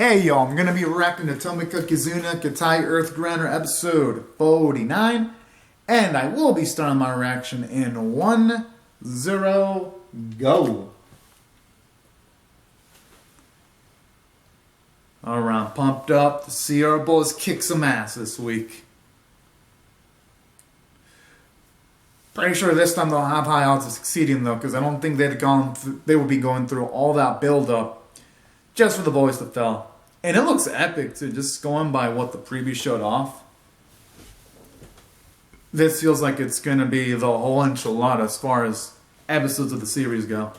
Hey y'all, I'm gonna be reacting to Tomica Kizuna Gattai Earth Granner episode 49, and I will be starting my reaction in 1-0 go. Alright, I'm pumped up to see our boys kick some ass this week. Pretty sure this time they'll have high odds of succeeding though, because I don't think they would be going through all that build up just for the boys to fail. And it looks epic too, just going by what the preview showed off. This feels like it's gonna be the whole enchilada as far as episodes of the series go.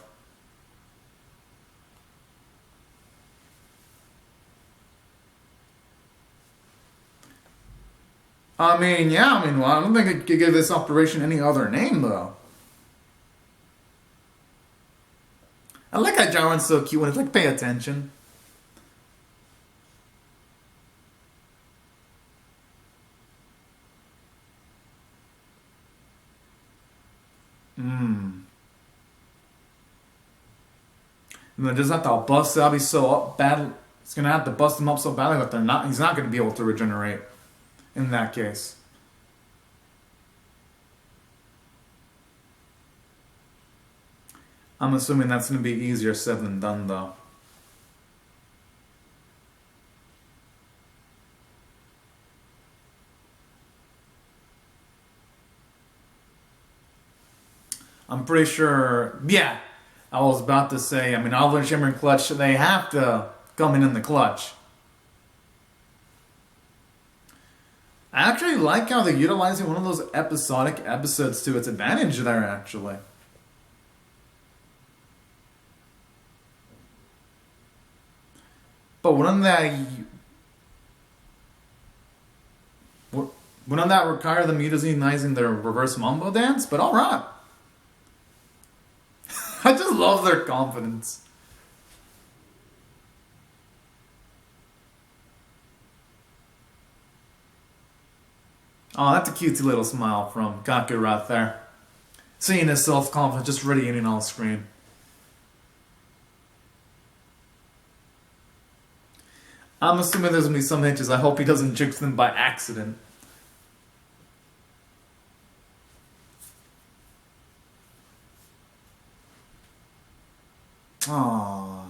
Well, I don't think I could give this operation any other name though. I like how Jarwin's so cute when it's like, pay attention. And then just have to bust Abby so up bad. It's gonna have to bust him up so badly that he's not gonna be able to regenerate in that case. I'm assuming that's gonna be easier said than done though. I'm pretty sure, yeah, I was about to say, Oliver Shimmer and Clutch, they have to come in the clutch. I actually like how they're utilizing one of those episodic episodes to its advantage there, actually. But wouldn't that require them utilizing their reverse mambo dance? But alright. I just love their confidence. Oh, that's a cutesy little smile from Kaku right there. Seeing his self-confidence just radiating on screen. I'm assuming there's going to be some hitches. I hope he doesn't jinx them by accident. Aww.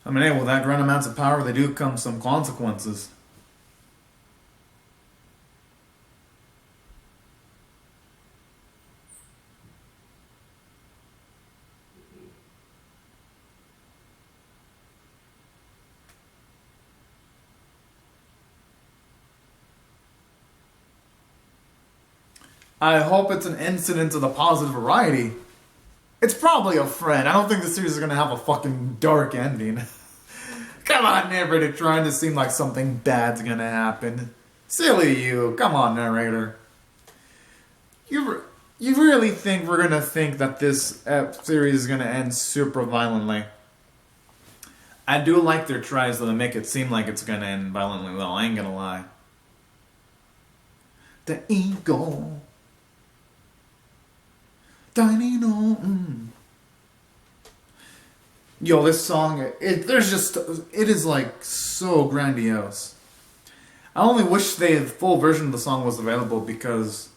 Hey, with that grand amounts of power, they do come some consequences. I hope it's an incident of the positive variety. It's probably a friend. I don't think the series is going to have a fucking dark ending. Come on, narrator, trying to seem like something bad's going to happen. Silly you. Come on, narrator. You really think we're going to think that this series is going to end super violently? I do like their tries, though, to make it seem like it's going to end violently, though. I ain't going to lie. The ego. Yo, this song, it is like so grandiose. I only wish the full version of the song was available because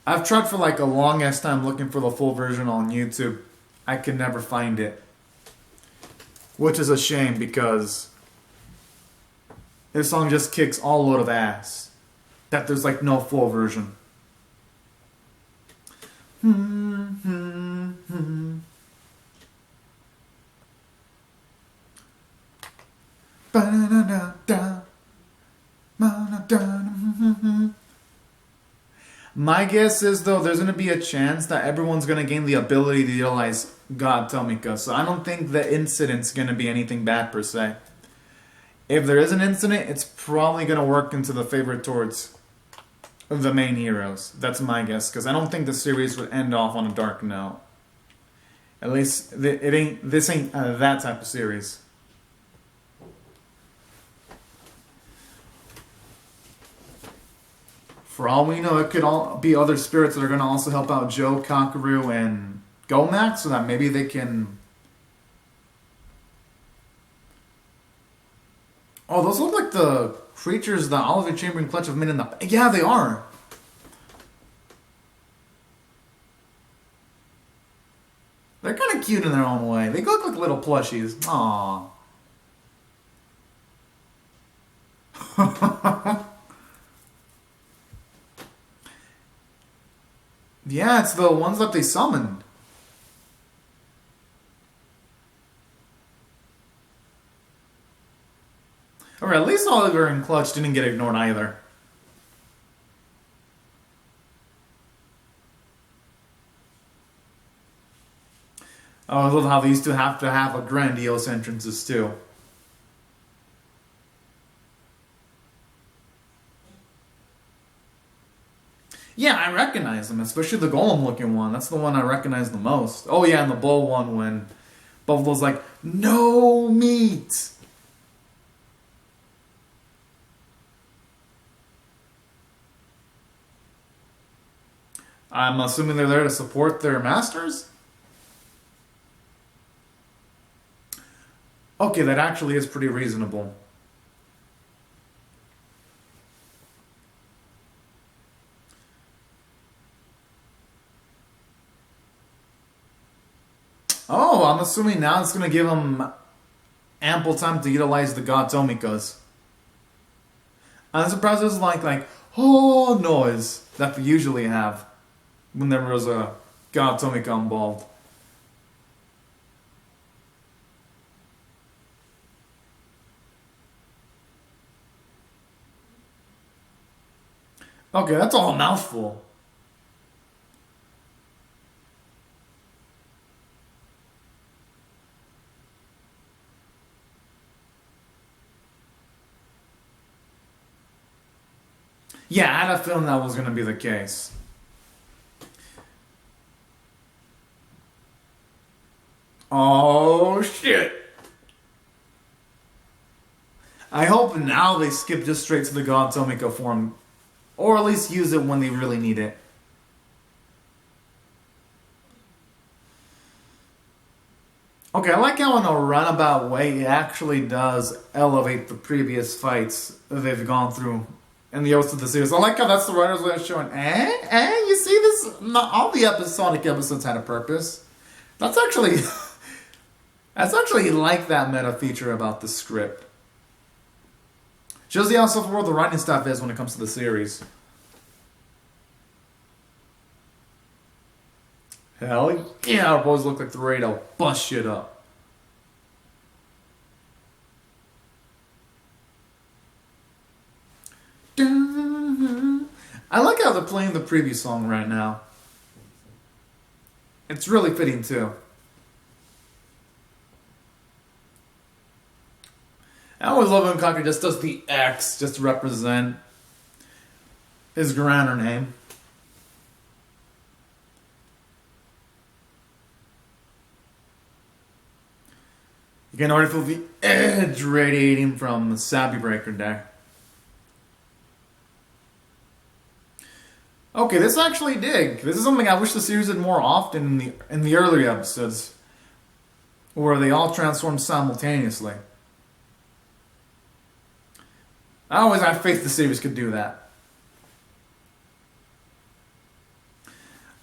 I've tried for like a long ass time looking for the full version on YouTube. I could never find it. Which is a shame because this song just kicks all load of ass. That there's like no full version. My guess is though there's going to be a chance that everyone's going to gain the ability to utilize God Tomica, so I don't think the incident's going to be anything bad per se. If there is an incident, it's probably going to work into the favor towards the main heroes. That's my guess, because I don't think the series would end off on a dark note. At least this ain't that type of series. For all we know, it could all be other spirits that are going to also help out Joe, Kakaru, and Gomax, so that maybe they can... Oh, those look like the creatures that Oliver Chamber and Clutch have made in the... Yeah, they are. They're kind of cute in their own way. They look like little plushies. Aww. Yeah, it's the ones that they summoned. Or at least Oliver and Clutch didn't get ignored either. Oh, I love how they used to have a grandiose entrances too. Yeah, I recognize them, especially the golem looking one. That's the one I recognize the most. Oh yeah, and the bull one when Buffalo's like, no meat! I'm assuming they're there to support their masters? Okay, that actually is pretty reasonable. Oh, I'm assuming now it's going to give them ample time to utilize the god Tomikas. I'm surprised there's like oh noise that they usually have when there was a god Tomika involved. Okay, that's all a mouthful. Yeah, I had a feeling that was going to be the case. Oh, shit. I hope now they skip just straight to the God Tomika form. Or at least use it when they really need it. Okay, I like how in a roundabout way it actually does elevate the previous fights they've gone through in the rest of the series. I like how that's the writers way of showing, you see this? Not all the Sonic episodes had a purpose. That's actually... that's actually like that meta feature about the script. Shows you how self-aware the writing stuff is when it comes to the series. Hell yeah, our boys look like they're ready to bust shit up. I like how they're playing the preview song right now. It's really fitting too. I always love when Kaka just does the X just to represent his Granner name. You can already feel the edge radiating from the Sabby Breaker there. Okay, this I actually dig. This is something I wish the series did more often in the earlier episodes, where they all transform simultaneously. I always have faith the series could do that.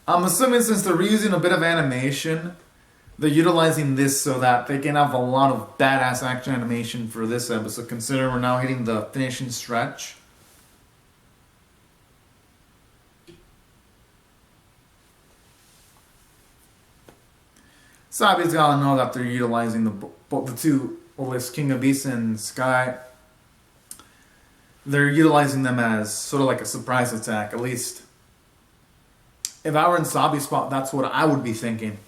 I'm assuming since they're reusing a bit of animation, they're utilizing this so that they can have a lot of badass action animation for this episode, considering we're now hitting the finishing stretch. Sabi's gotta know that they're utilizing the two, well, this King of Beasts and Sky. They're utilizing them as sort of like a surprise attack. At least, if I were in Sabi's spot, that's what I would be thinking.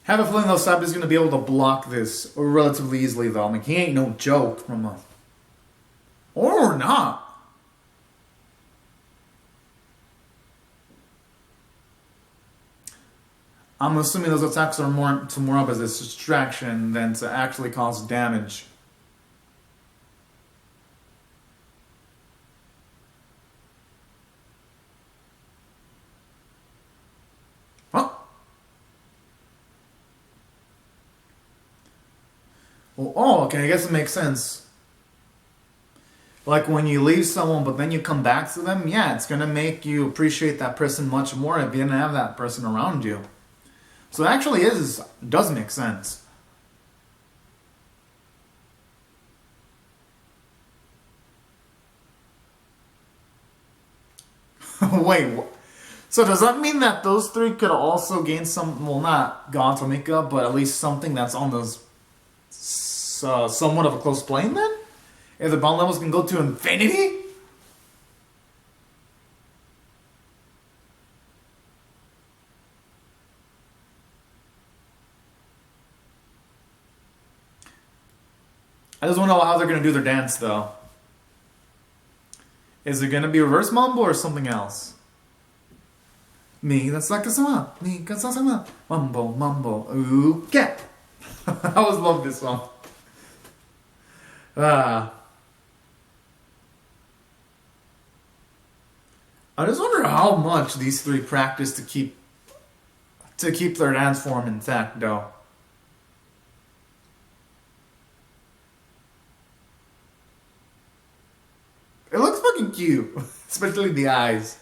Have a feeling though Sabi's going to be able to block this relatively easily though. I mean, he ain't no joke from a... Or not. I'm assuming those attacks are more up as a distraction than to actually cause damage. Oh, okay, I guess it makes sense. Like when you leave someone but then you come back to them, yeah, it's gonna make you appreciate that person much more if you didn't have that person around you. So it actually does make sense. Wait, so does that mean that those three could also gain some, well, not God Tomica, but at least something that's on those somewhat of a close plane then? If the bond levels can go to infinity? I just want to know how they're going to do their dance though. Is it going to be reverse mambo or something else? Me, that's like a song. Me, that's like a mambo, mambo. Ooh, yeah. I always love this song. I just wonder how much these three practice to keep their dance form intact, though. It looks fucking cute, especially the eyes.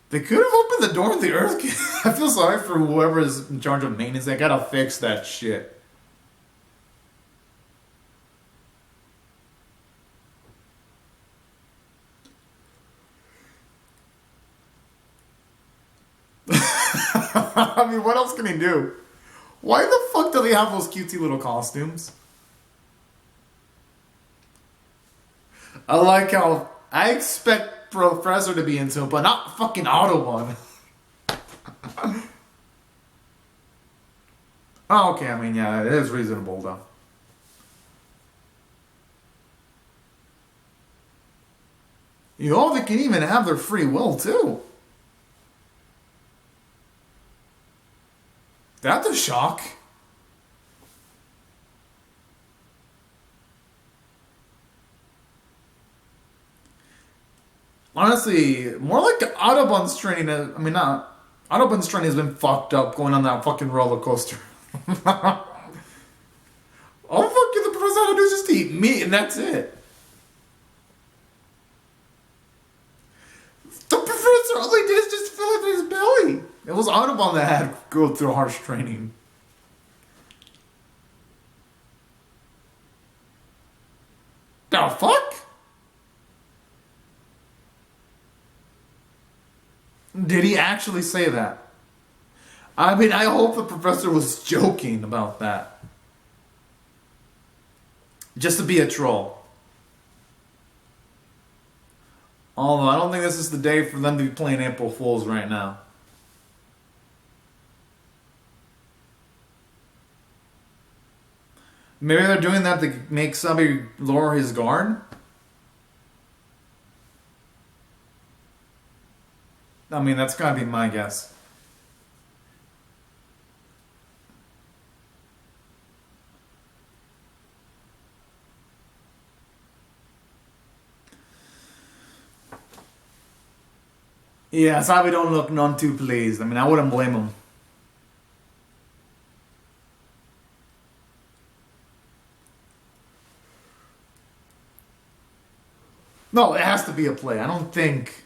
They could have opened the door of the earth. I feel sorry for whoever is in charge of maintenance. They gotta fix that shit. I mean, what else can he do? Why the fuck do they have those cutesy little costumes? I like how I expect Professor to be into it, but not fucking Autobahn. Oh, okay, I mean, yeah, it is reasonable, though. You know, they can even have their free will, too. That's a shock. Honestly, more like Autobahn's training. I mean, not Autobahn's training has been fucked up going on that fucking roller coaster. All fucking the professor had to do is just eat meat and that's it. The professor, all he did is just fill up his belly. It was Autobahn that had to go through harsh training. The fuck? Did he actually say that? I mean, I hope the professor was joking about that. Just to be a troll. Although I don't think this is the day for them to be playing April Fools right now. Maybe they're doing that to make somebody lower his guard? I mean, that's gotta be my guess. Yeah, Sabi don't look none too pleased. I mean, I wouldn't blame him. No, it has to be a play. I don't think...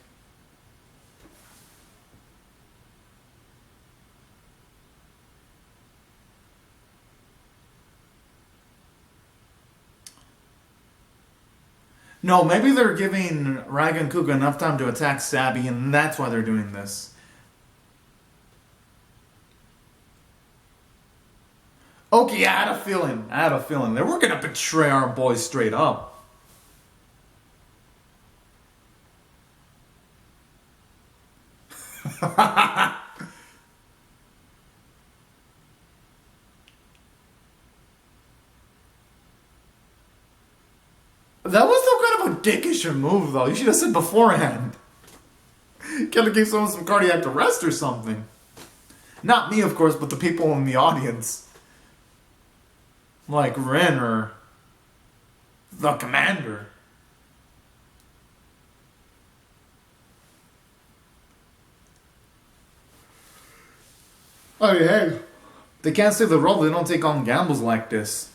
No, maybe they're giving Rag and Kuga enough time to attack Sabby, and that's why they're doing this. Okay, I had a feeling. They were gonna betray our boys straight up. That was some kind of a dickish move, though. You should have said beforehand. Kind of give someone some cardiac arrest or something. Not me, of course, but the people in the audience. Like Granner. The commander. Oh, hey. They can't save the world, they don't take on gambles like this.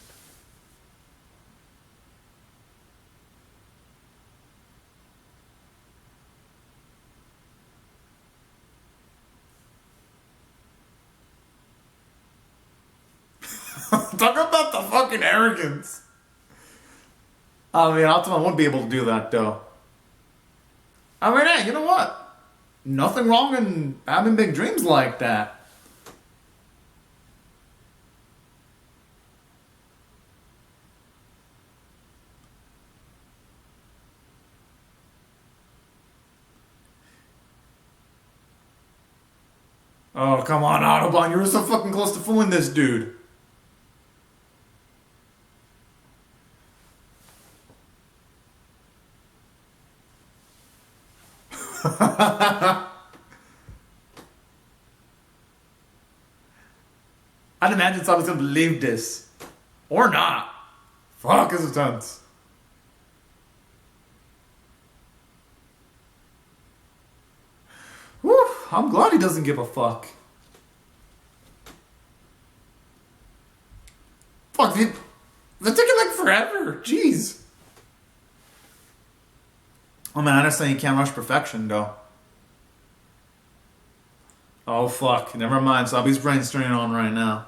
Talk about the fucking arrogance. I mean, Ultima wouldn't be able to do that, though. I mean, hey, you know what? Nothing wrong in having big dreams like that. Oh, come on, Autobahn. You were so fucking close to fooling this dude. I'd imagine somebody's gonna believe this. Or not. Fuck, it's intense. Whew, I'm glad he doesn't give a fuck. Fuck, they're taking like forever. Jeez. Oh man, I understand you can't rush perfection, though. Oh fuck, never mind. Sabi's brain's turning on right now.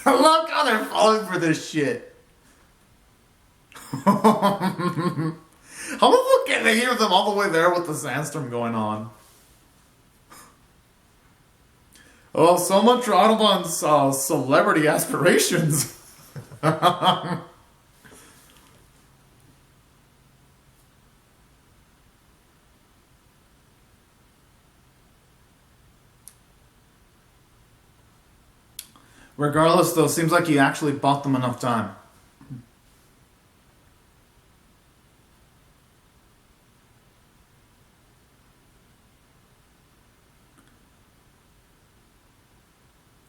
Look how they're falling for this shit. How the fuck can they hear them all the way there with the sandstorm going on? Oh, so much for Autobahn's celebrity aspirations. Regardless, though, seems like he actually bought them enough time.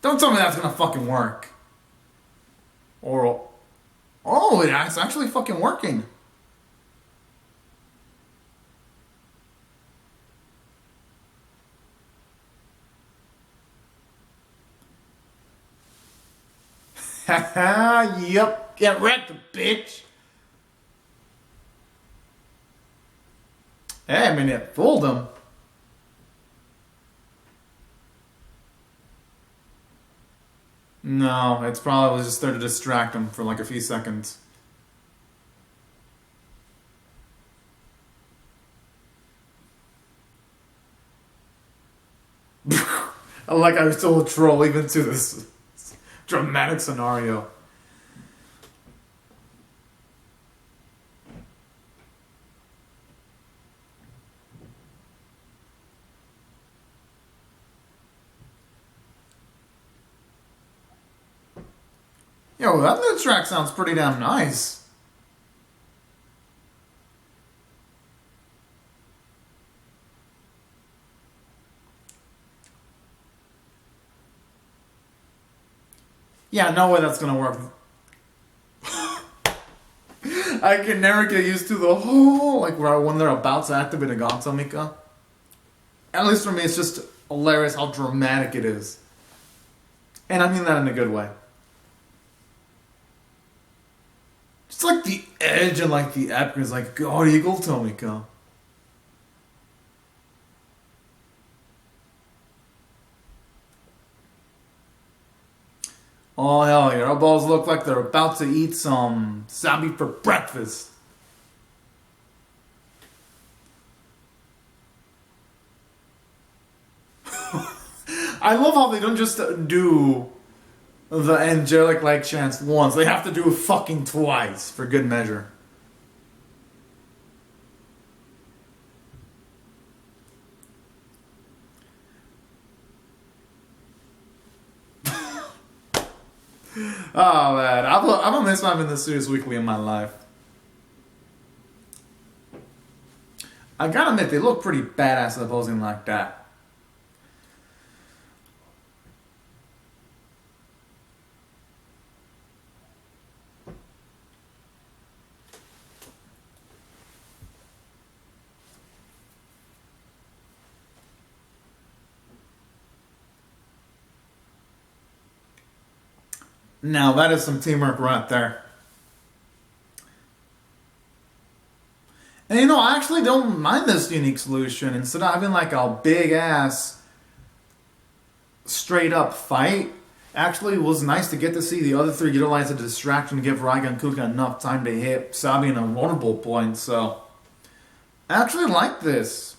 Don't tell me that's gonna fucking work. Or... Oh, it's actually fucking working. Haha, yep. Get wrecked, bitch. Hey, I mean, it fooled him. No, it's probably just there to distract him for like a few seconds. Like I was still a troll even to this dramatic scenario. Yo, that new track sounds pretty damn nice. Yeah, no way that's gonna work. I can never get used to the whole, like, when they're about to activate a god Tomica. At least for me, it's just hilarious how dramatic it is. And I mean that in a good way. Just like the edge and like the epic is like, God Eagle Tomica. Oh hell yeah, our balls look like they're about to eat some sabi for breakfast. I love how they don't just do the angelic like chance once. They have to do it fucking twice for good measure. Oh man, I'm gonna miss having this series weekly in my life. I gotta admit, they look pretty badass at posing like that. Now that is some teamwork right there. And you know, I actually don't mind this unique solution. Instead of having like a big ass straight up fight, actually it was nice to get to see the other three utilize a distraction to give Raiga and Kuka enough time to hit Sabi in a vulnerable point. So I actually like this.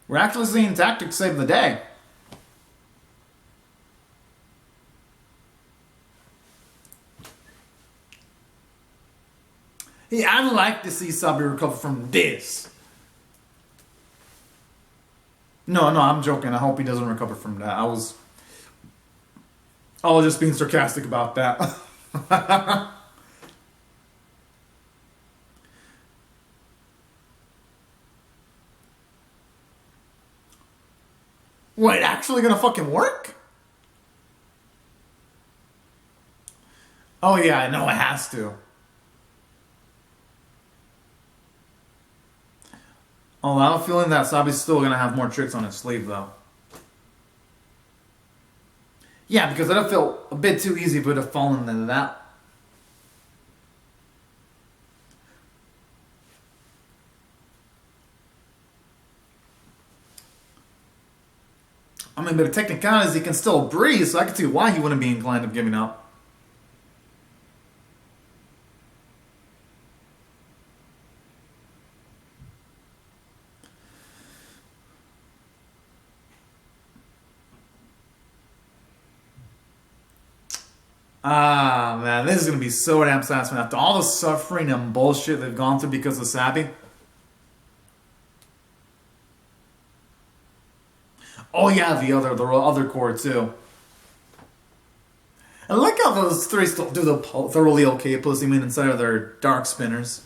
We're actually seeing tactics save the day. Yeah, I'd like to see Sabi recover from this. No, I'm joking. I hope he doesn't recover from that. I was just being sarcastic about that. Wait, actually gonna fucking work? Oh yeah, I know it has to. Oh, I have a feeling that Sabi's still gonna have more tricks on his sleeve, though. Yeah, because that'd feel a bit too easy if it would have fallen into that. I mean, but the technicality is he can still breathe, so I can see why he wouldn't be inclined of giving up. Ah, man, this is going to be so damn satisfying. After all the suffering and bullshit they've gone through because of Sabi. Oh yeah, the other core too. I like how those three still do the thoroughly okay pussy mean inside of their dark spinners.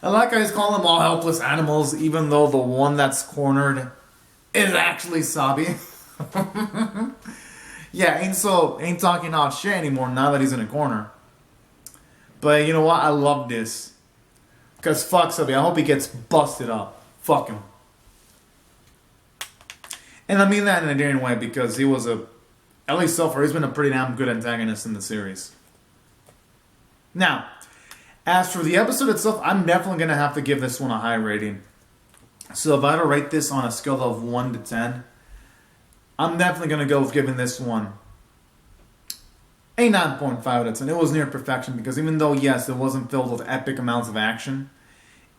I like how he's calling them all helpless animals, even though the one that's cornered is actually Sabi. Yeah, ain't talking out shit anymore now that he's in a corner. But you know what? I love this. Because fuck Sabi, I hope he gets busted up. Fuck him. And I mean that in a daring way because he was at least so far, he's been a pretty damn good antagonist in the series. Now, as for the episode itself, I'm definitely going to have to give this one a high rating. So if I had to rate this on a scale of 1 to 10, I'm definitely going to go with giving this one a 9.5 out of 10. It was near perfection because even though, yes, it wasn't filled with epic amounts of action,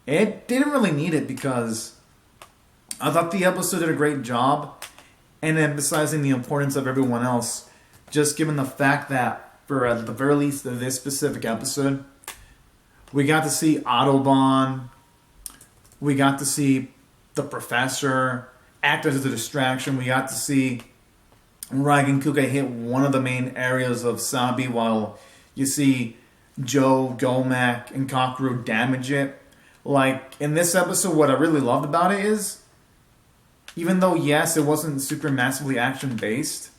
it didn't really need it because I thought the episode did a great job in emphasizing the importance of everyone else, just given the fact that, for at the very least of this specific episode, we got to see Autobahn, we got to see the Professor act as a distraction, we got to see Raiga Kuka hit one of the main areas of Sabi while you see Joe, Gomac, and Kakeru damage it. Like, in this episode, what I really loved about it is, even though, yes, it wasn't super massively action-based,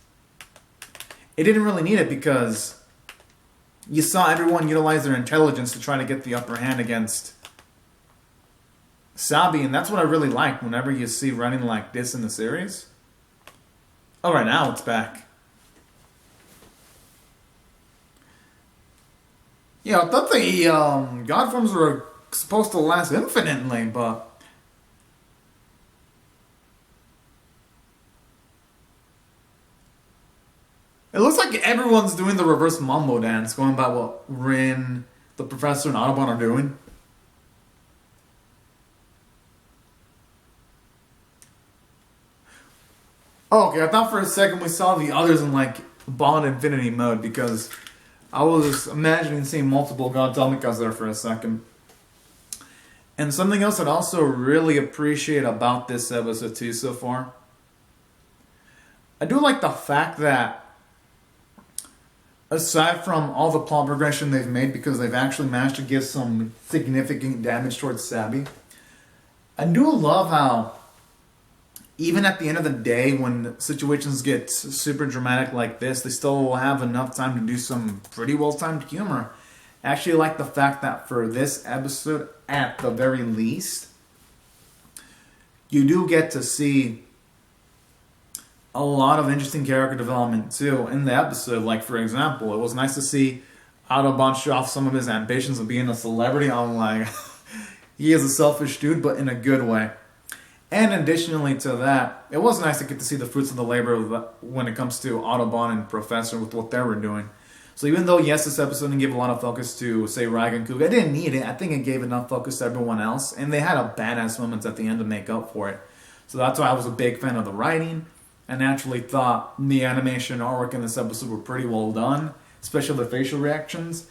it didn't really need it because you saw everyone utilize their intelligence to try to get the upper hand against Sabi, and that's what I really like whenever you see running like this in the series. Oh, right now it's back. Yeah, I thought the God forms were supposed to last infinitely, but it looks like everyone's doing the reverse mambo dance, going by what Rin, the Professor, and Autobahn are doing. Oh, okay, I thought for a second we saw the others in like Bond Infinity mode because I was imagining seeing multiple God Tomikas there for a second. And something else I'd also really appreciate about this episode too so far, I do like the fact that aside from all the plot progression they've made because they've actually managed to give some significant damage towards Sabi, I do love how even at the end of the day when situations get super dramatic like this, they still have enough time to do some pretty well-timed humor. I actually like the fact that for this episode, at the very least, you do get to see a lot of interesting character development too in the episode. Like, for example, it was nice to see Autobahn show off some of his ambitions of being a celebrity. I'm like, he is a selfish dude, but in a good way. And additionally to that, it was nice to get to see the fruits of the labor when it comes to Autobahn and Professor with what they were doing. So even though, yes, this episode didn't give a lot of focus to, say, Raiga and Kuga, I didn't need it. I think it gave enough focus to everyone else. And they had a badass moments at the end to make up for it. So that's why I was a big fan of the writing. I naturally thought the animation artwork in this episode were pretty well done, especially the facial reactions.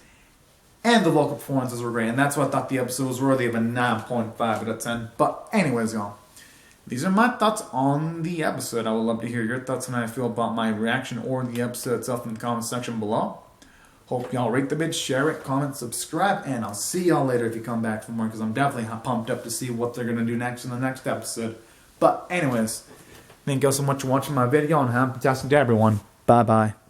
And the vocal performances were great. And that's why I thought the episode was worthy of a 9.5 out of 10. But anyways, y'all, these are my thoughts on the episode. I would love to hear your thoughts on how I feel about my reaction or the episode itself in the comment section below. Hope y'all rate the vid, share it, comment, subscribe, and I'll see y'all later if you come back for more, because I'm definitely pumped up to see what they're going to do next in the next episode. But anyways, thank you all so much for watching my video, and have a fantastic day, everyone. Bye-bye.